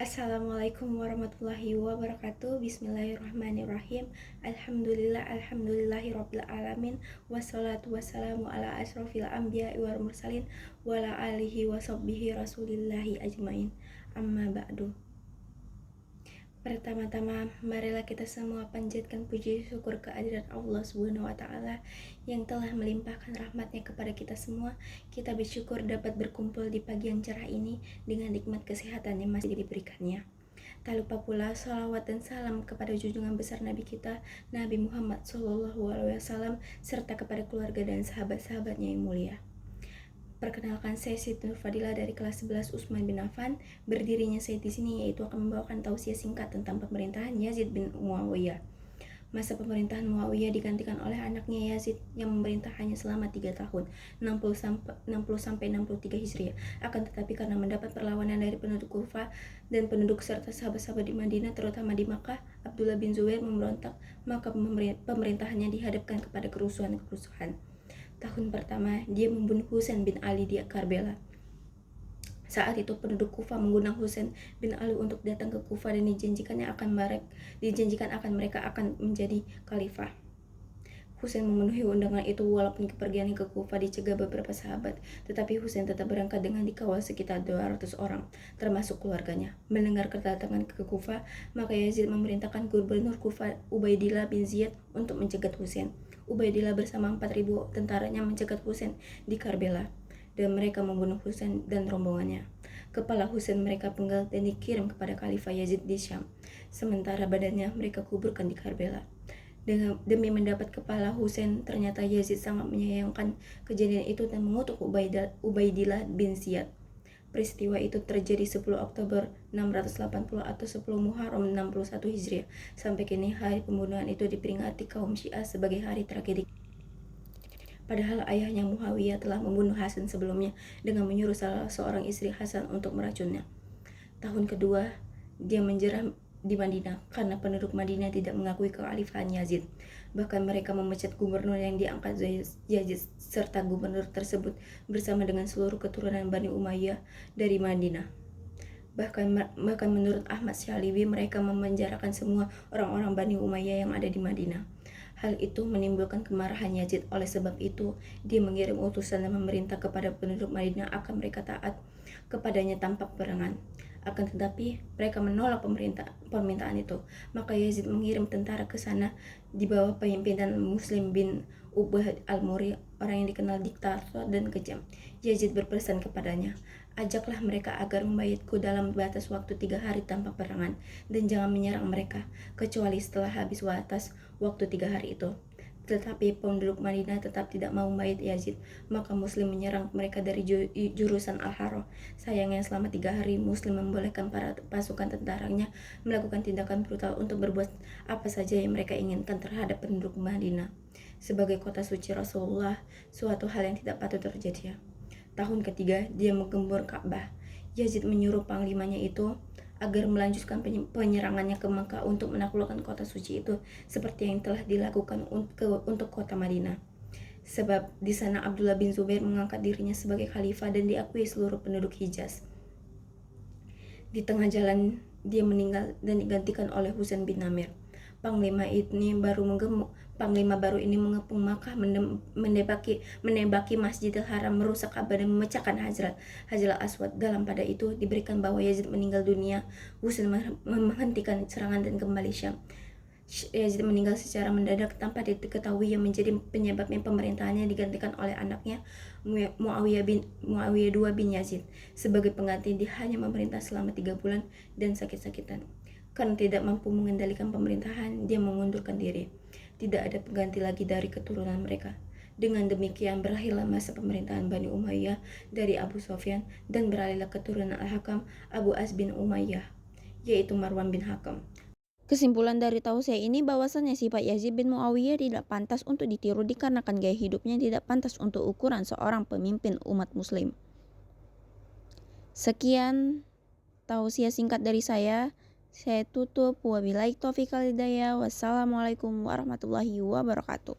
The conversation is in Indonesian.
Assalamualaikum warahmatullahi wabarakatuh. Bismillahirrahmanirrahim. Alhamdulillahirabbil alamin. Wassalatu wassalamu ala asrofil anbiya'i wal mursalin wa ala alihi washabbihi rasulillahi ajmain. Amma ba'du. Pertama-tama, marilah kita semua panjatkan puji syukur kehadirat Allah Subhanahu wa taala yang telah melimpahkan rahmatnya kepada kita semua. Kita bersyukur dapat berkumpul di pagi yang cerah ini dengan nikmat kesehatan yang masih diberikannya. Tak lupa pula salawat dan salam kepada junjungan besar Nabi kita, Nabi Muhammad SAW, serta kepada keluarga dan sahabat-sahabatnya yang mulia. Perkenalkan, saya Siti Nur Fadila dari kelas 11 Utsman bin Affan. Berdirinya saya di sini yaitu akan membawakan tausiah singkat tentang pemerintahan Yazid bin Muawiyah. Masa pemerintahan Muawiyah digantikan oleh anaknya Yazid yang memerintah hanya selama 3 tahun, 60-63 Hijriah. Akan tetapi karena mendapat perlawanan dari penduduk Kufah dan penduduk serta sahabat-sahabat di Madinah, terutama di Makkah, Abdullah bin Zubair memberontak, maka pemerintahannya dihadapkan kepada kerusuhan. Tahun pertama, dia membunuh Husain bin Ali di Karbala. Saat itu penduduk Kufah mengundang Husain bin Ali untuk datang ke Kufah dan dijanjikan akan mereka akan menjadi khalifah. Husain memenuhi undangan itu walaupun kepergiannya ke Kufah dicegah beberapa sahabat, tetapi Husain tetap berangkat dengan dikawal sekitar 200 orang, termasuk keluarganya. Mendengar kedatangan ke Kufah, maka Yazid memerintahkan gubernur Kufah Ubaidillah bin Ziyad untuk mencegat Husain. Ubaidillah bersama 4.000 tentaranya mencegat Husain di Karbala, dan mereka membunuh Husain dan rombongannya. Kepala Husain mereka penggal dan dikirim kepada Khalifah Yazid di Syam, sementara badannya mereka kuburkan di Karbala. Demi mendapat kepala Husain, ternyata Yazid sangat menyayangkan kejadian itu dan mengutuk Ubaidillah bin Ziyad. Peristiwa itu terjadi 10 Oktober 680 atau 10 Muharram 61 Hijriah. Sampai kini hari pembunuhan itu diperingati kaum Syiah sebagai hari tragedi. Padahal ayahnya Muawiyah telah membunuh Hasan sebelumnya dengan menyuruh salah seorang istri Hasan untuk meracunnya. Tahun kedua, dia menjerah di Madinah karena penduduk Madinah tidak mengakui kekhalifahan Yazid. Bahkan mereka memecat gubernur yang diangkat Yazid serta gubernur tersebut bersama dengan seluruh keturunan Bani Umayyah dari Madinah. Bahkan menurut Ahmad Syalibi, mereka memenjarakan semua orang-orang Bani Umayyah yang ada di Madinah. Hal itu menimbulkan kemarahan Yazid. Oleh sebab itu, dia mengirim utusan dan memerintah kepada penduduk Madinah akan mereka taat kepadanya tanpa peperangan. Akan tetapi mereka menolak permintaan itu. Maka Yazid mengirim tentara ke sana di bawah pimpinan Muslim bin Ubah al-Muri, orang yang dikenal diktator dan kejam. Yazid berpesan kepadanya, ajaklah mereka agar membayatku dalam batas waktu 3 hari tanpa perangan, dan jangan menyerang mereka kecuali setelah habis batas waktu 3 hari itu. Tetapi penduduk Madinah tetap tidak mau membayat Yazid, maka Muslim menyerang mereka dari jurusan Al-Harrah. Sayangnya selama 3 hari Muslim membolehkan para pasukan tentaranya melakukan tindakan brutal untuk berbuat apa saja yang mereka inginkan terhadap penduduk Madinah. Sebagai kota suci Rasulullah, suatu hal yang tidak patut terjadi. Tahun ketiga, dia menggembur Ka'bah. Yazid menyuruh panglimanya itu agar melanjutkan penyerangannya ke Makkah untuk menaklukkan kota suci itu seperti yang telah dilakukan untuk kota Madinah. Sebab di sana Abdullah bin Zubair mengangkat dirinya sebagai khalifah dan diakui seluruh penduduk Hijaz. Di tengah jalan dia meninggal dan digantikan oleh Husain bin Namir. Panglima baru ini mengepung Makkah, menembaki Masjidil Haram, merusak Ka'bah dan memecahkan Hajar Aswad. Dalam pada itu diberikan bahwa Yazid meninggal dunia. Husain menghentikan serangan dan kembali Syam. Yazid meninggal secara mendadak tanpa diketahui, yang menjadi penyebabnya pemerintahannya digantikan oleh anaknya Muawiyah II bin Yazid. Sebagai pengganti, dia hanya memerintah selama 3 bulan dan sakit-sakitan. Karena tidak mampu mengendalikan pemerintahan, dia mengundurkan diri. Tidak ada pengganti lagi dari keturunan mereka. Dengan demikian berakhirlah masa pemerintahan Bani Umayyah dari Abu Sufyan dan beralihlah keturunan Al-Hakam Abu As bin Umayyah, yaitu Marwan bin Hakam. Kesimpulan dari tausiah ini bahwasannya sifat Yazid bin Muawiyah tidak pantas untuk ditiru dikarenakan gaya hidupnya tidak pantas untuk ukuran seorang pemimpin umat muslim. Sekian tausiah singkat dari saya. Saya tutup. Wabillahi taufiq wal hidayah. Wassalamualaikum warahmatullahi wabarakatuh.